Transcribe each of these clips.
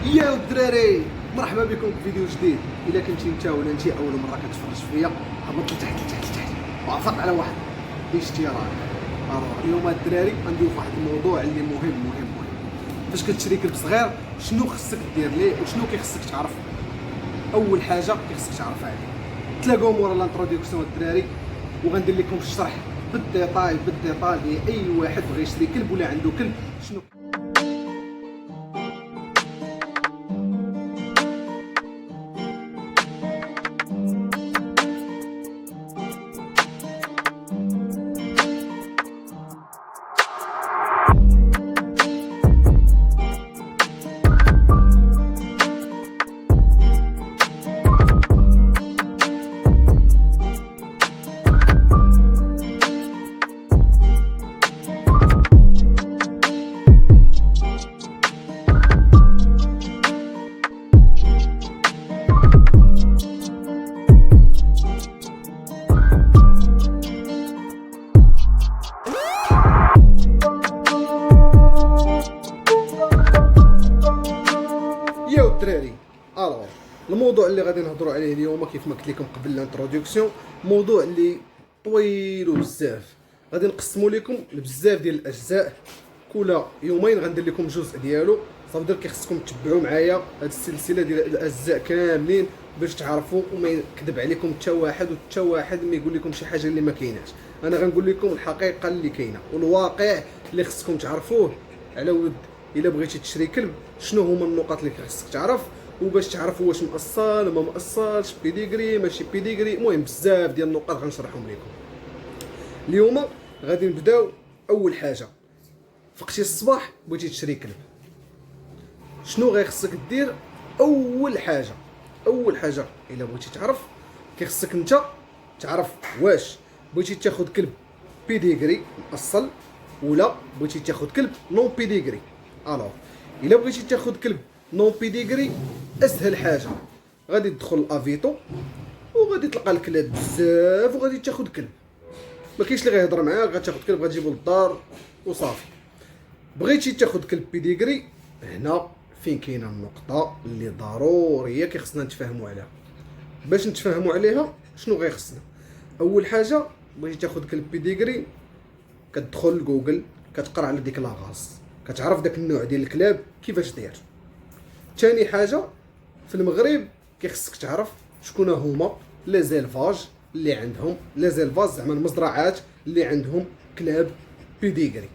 يا الدراري، مرحبا بكم في فيديو جديد. الا كنتي انت ولا انت اول مره كتفرج فيا، هبط لتحت لتحت لتحت وعفق على واحد الاشتراك. اليوم الدراري غنديرو واحد الموضوع اللي مهم. فاش كتشري كلب صغير شنو خصك دير ليه وشنو كيخصك تعرف. اول حاجه كيخصك تعرف عليه تلاقاو مورا الانتروداكسيون الدراري، وغندير لكم الشرح بالديتاي لاي واحد بغى يشري كلب ولا عنده كلب شنو. يا الدراري، الموضوع اللي غادي نهضروا عليه اليوم كيف ما قلت لكم قبل الانتروداكسيون، موضوع اللي طويل وبزاف. غادي نقسموا لكم لبزاف ديال الاجزاء، كل يومين غندير لكم جزء ديالو. صافي كيخصكم تتبعوا معايا هاد السلسله ديال الاجزاء كاملين باش تعرفوا وما يكذب عليكم حتى واحد ما يقول لكم شي حاجه اللي ما كايناش. انا غنقول لكم الحقيقه اللي كاينه والواقع اللي خصكم تعرفوه على ود الا بغيتي تشري كلب. شنو هما النقاط اللي خصك تعرف، وباش تعرفوا واش مأصل ما مأصلش، بيديغري ماشي بيديغري، المهم بزاف ديال النقاط غنشرحهم لكم اليوم. غادي نبداو. اول حاجه، فقتي الصباح بغيتي تشري كلب، شنو غيخصك دير؟ اول حاجه الا بغيتي تعرف، كيخصك انت تعرف واش بغيتي تاخذ كلب بيديغري مأصل ولا بغيتي تاخذ كلب نون بيديغري. الا بغيتي تاخذ كلب نون بيديغري، اسهل حاجه غادي تدخل لافيتو وغادي تلقى الكلاب بزاف وغادي تاخذ كلب. ما كاينش اللي غيهضر معاك، غتاخذ كلب غتجيبو للدار وصافي. بغيتي تاخذ كلب بيديغري، هنا فين كاينه النقطه اللي ضروريه كيخصنا نتفاهموا عليها. باش نتفاهموا عليها شنو غيخصنا؟ اول حاجه بغيتي تاخذ كلب بيديغري، كتدخل لجوجل كتقرا على ديك لاغاس، كتعرف داك النوع ديال الكلاب كيفاش داير. ثاني حاجه، في المغرب كيخصك تعرف شكون هما لي زيلفاج اللي عندهم لي زيلفاج، زعما المزرعات اللي عندهم كلاب بيديغري،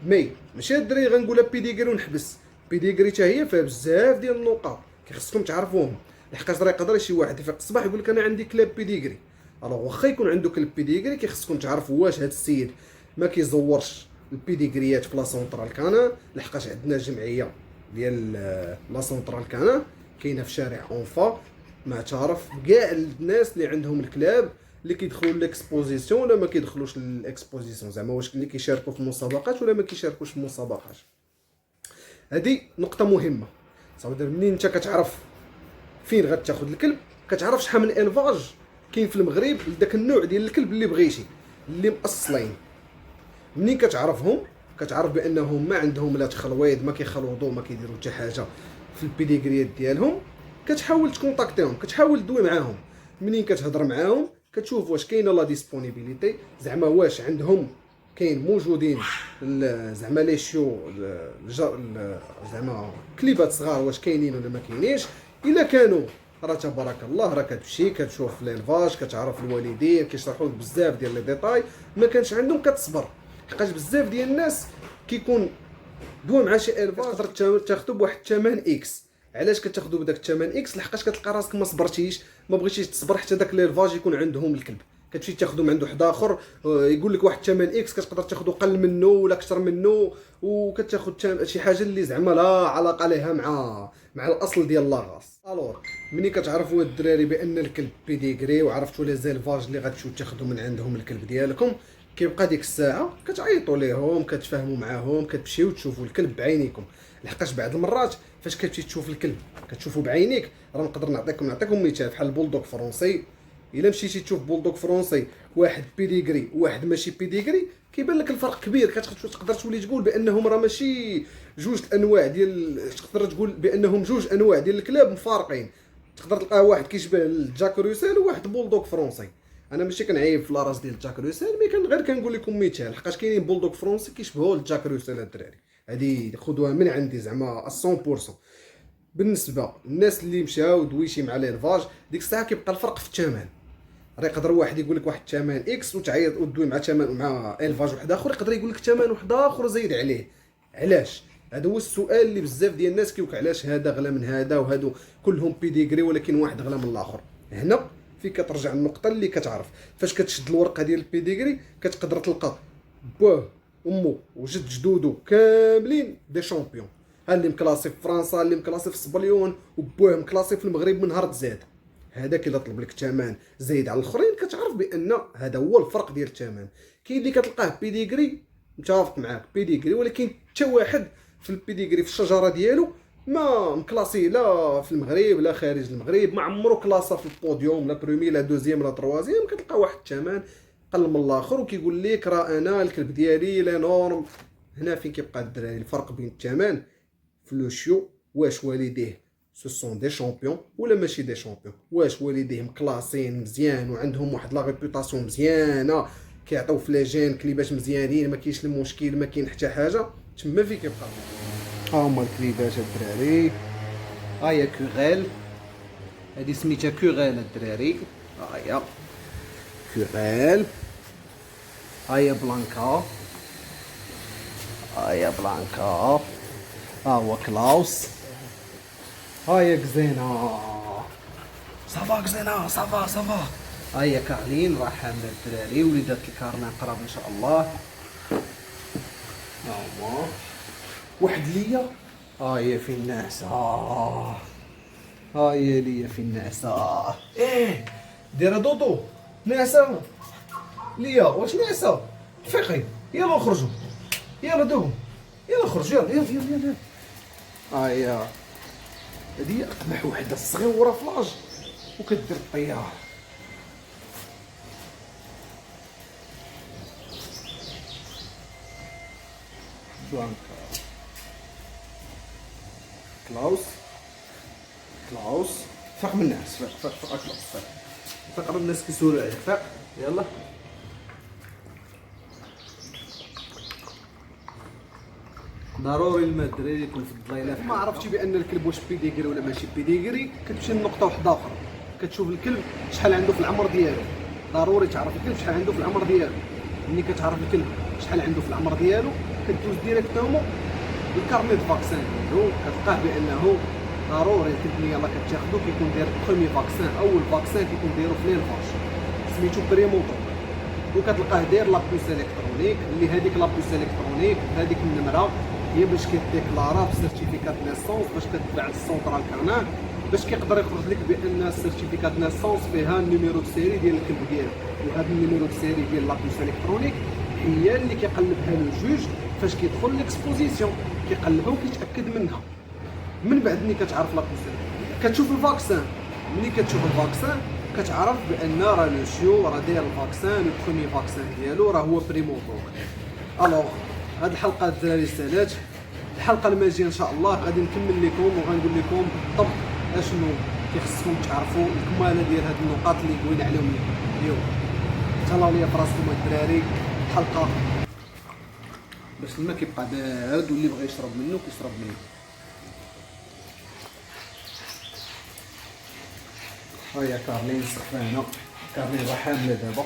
ماشي الدراري غنقولها بيديغري ونحبس. بيديغري حتى هي فيها بزاف ديال النقاط كيخصكم تعرفوهم، لحقاش راه يقدر شي واحد يفيق الصباح يقول لك انا عندي كلاب بيديغري. واخا يكون عنده كلب بيديغري كيخصكم تعرفوا واش هذا السيد ما كيزورش البيديغريات في لا سونطرال كانا، لحقاش عندنا جمعيه ديال لا سونطرال كانا كاينه في شارع اونفا، معترف كاع الناس اللي عندهم الكلاب اللي كيدخلوا ليكسبوزيسيون ولا ما كيدخلوش للاكسبوزيسيون، زعما واش اللي كيشاركوا في المسابقات ولا ما كيشاركوش في المسابقات. هذه نقطه مهمه. صافي منين انت كتعرف فين غتاخذ الكلب، كتعرف شحال من الفاج كاين في المغرب لذاك النوع ديال الكلب اللي بغيتي اللي مأصلين. منين كتعرفهم كتعرف بانهم ما عندهم لا تخلويض، ما كيخلوضوا، ما كيديروا حتى حاجه في البيديغريات ديالهم. كتحاول تكونتاكتيهم، كتحاول تدوي معاهم. منين كتهضر معاهم كتشوف واش كاينه لا ديسپونيبيليتي، زعما واش عندهم كاين موجودين زعما لي شيو زعما كليبات صغار واش كاينين ولا ما كاينينش. الا كانوا راه تبارك الله راه كتمشي كتشوف ليلفاج، كتعرف الوالدين كيشرحوا لك بزاف ديال لي ديتاي. ما كانش عندهم كتصبر، حقاش بزاف ديال الناس كيكون دوا مع شي الفاج تقدر تاخذو بواحد الثمن اكس. علاش كتاخذو بداك الثمن اكس؟ لحقاش كتلقى راسك ما صبرتيش، ما بغيتيش تصبر حتى داك ليلفاج يكون عندهم الكلب. كتمشي تاخذو من عند واحد اخر يقول لك واحد الثمن اكس، كتقدر تاخذو قل منه ولا اكثر منه، وكتاخذ شي حاجه اللي زعما لا علاقه لها مع الاصل ديال لاغاس. ملي كتعرفوا الدراري بان الكلب بيديغري وعرفتوا لي زيلفاج اللي غتمشيو تاخذوا من عندهم الكلب ديالكم، كيبقى ديك الساعه كتعيطوا ليهم، كتفاهموا معاهم، كتمشيو تشوفوا الكلب بعينيكم. لحقاش بعض المرات فاش كتمشي تشوف الكلب كتشوفوا بعينيك، راه نقدر نعطيكم مثال بحال البولدوغ فرونسي. الا مشيتي تشوف بولدوغ فرونسي واحد بيديغري وواحد ماشي بيديغري، كيبان لك الفرق كبير. كتقدر تولي تقول بانهم راه ماشي جوج الانواع ديال، تقدر تقول بانهم جوج انواع ديال الكلاب مفارقين. تقدر تلقى واحد كيشبه الجاك روسيل وواحد بولدوغ فرونسي. انا ماشي كنعيب في لاراس ديال الجاك روسيل، مي غير كنقول لكم مثال، لحقاش كاينين بولدوغ فرونسي كيشبهوا الجاك روسيل. الدراري هذه خذوها من عندي زعما 100%. بالنسبه للناس اللي مشاو دويشي مع ليلفاج، ديك الساعه كيبقى الفرق في الثمن. راه يقدر واحد يقول لك واحد الثمن اكس وتعيط ودوي مع ثمن مع الفاج واحد اخر، يقدر يقول لك ثمن واحد اخر زايد عليه. علاش؟ هذا هو السؤال اللي بزاف ديال الناس كيوك، علاش هذا غلا من هذا وهادو كلهم بيديغري ولكن واحد غلا من الاخر. هنا فين كترجع النقطه اللي كتعرف فاش كتشد الورقه ديال البيديغري كتقدر تلقى باه امو وجد جدودو كاملين دي شامبيون. ها اللي مكلاسي في فرنسا، اللي مكلاسي في سبليون، وباه مكلاسي في المغرب من نهار تزاد. هذاك الا طلب لك الثمن زايد على الاخرين كتعرف بان هذا هو الفرق ديال الثمن. كاين اللي كتلقاه بيديغري، متفق معاك بيديغري، ولكن حتى واحد في البيديغري في الشجره ديالو ما مكلاسي لا في المغرب لا خارج المغرب، ما عمرو كلاسه في البوديوم لا برومي لا دوزيام لا تروازيام. كتلقى واحد الثمن قل من الاخر وكيقول لك راه انا الكلب ديالي لا نورم. هنا فين كيبقى الدراري الفرق بين الثمن في لو شيو، واش والديه سو سون دي شامبيون ولا ماشي دي شامبيون، واش والديه مكلاسين مزيان وعندهم واحد لا ريبوتاسيون مزيانه كيعطيو في لاجين كليبات مزيانين ما كاينش المشكل ما كاين حتى حاجه. تما فين كيبقى. ها هما الكليبات الدراري. ها هي كوغيل، هادي سميتها كوغيل الدراري. ها هي كوغيل، ها هي بلانكا، ها هي بلانكا، ها هو كلاوس، ها هي كزينة. صافا كزينة صافا صافا. ها هي كارلين راه حاملة الدراري، وليدات الكارلين قراب ان شاء الله. ها هما واحد ليا، ها هي في النعسة، ها هي ليا في النعسة. ايه دايرة دودو نعسة ليا. واش نعسة؟ فيقي يلا نخرجوا، يلا دوم، يلا خرج، يلا يلا يلا يلا. ها هي هادي قمح وحده صغيره فلاج وكدير الطياره. بلانكا، كلاوس، كلاوس فاق من الناس، فاق فاق فاق كلاوس، فاق فاق راه الناس كيسولوا عليك، فاق يلا. ضروري الماء الدراري يكون في الضليله. ما عرفتش بان الكلب واش بيديغري ولا ماشي بيديغري، كتمشي لنقطه واحده اخرى، كتشوف الكلب شحال عنده في العمر ديالو. ضروري تعرف الكلب شحال عنده في العمر ديالو. ملي كتعرف الكلب شحال عنده في العمر ديالو كدوز ديريكتومون الكارني دو فاكسان ديالو، كتلقاه بانه ضروري الكلب ملي يلاه كتاخذو كيكون داير بروميي فاكسان، اول فاكسان كيكون دايرو في ليلفاج سميتو بريموتو، وكتلقاه داير لابوس الكترونيك اللي هذيك لابوس الكترونيك هذيك النمره هي باش كيديكلارا في سيرتيفيكات نيسونس باش كتبع للسونطرال كانال باش كيقدر يخرج لك بان سيرتيفيكات نيسونس فيها النيميرو دو سيري ديال الكلب ديالك. وهذا النيميرو دو سيري ديال لابوس الكترونيك هي اللي كيقلبها الجوج فاش كيدخل ليكسبوزيسيون، كيقلبها وكيتاكد منها. من بعد ملي كتعرف لابوس كتشوف الفاكسان، ملي كتشوف الفاكسان كتعرف بان راه لو شيو راه داير الفاكسان، البروميي فاكسان ديالو راه هو بريموتور. الوغ هاد الحلقه الدراري سالات. الحلقه الماجيه ان شاء الله غادي نكمل لكم وغنقول لكم بالضبط اشنو كيخصكم تعرفوا الكماله ديال هاد النقاط اللي قوينا عليهم اليوم. تهلاو ليا فراسكم الدراري. الحلقه باش الماء كيبقى بارد واللي بغى يشرب منه كيشرب منه. هيا كارلين سخفانه، كارلين راه حامله دابا.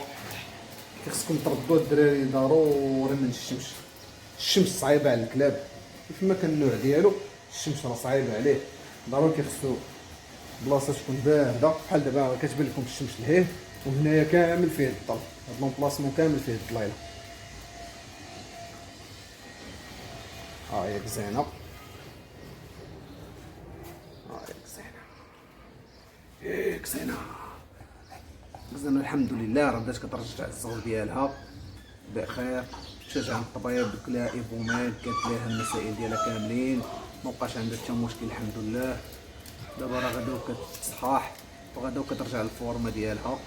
خصكم تردوا الدراري ضروري من الشمس. الشمس صعيبه على الكلاب كيف ما كان النوع ديالو، الشمس راه صعيبه عليه، ضروري كيخصو بلاصه تكون بارده. بحال دابا كتبان لكم الشمس لهيه وهنايا كامل فيه الظل، هاد لومبلاسمون كامل فيه الظليله. ها هي كزينه، ها هي كزينه، كزينه كزينه الحمد لله. راه بدات كترجع الصغر ديالها بخير، مشات عند الطبيب دك لها ايفوماد قالت لها المسائل ديالها كاملين، مابقاش عندها حتى مشكل الحمد لله. دابا راه غدا كتصحاح وغدا كترجع للفورما ديالها.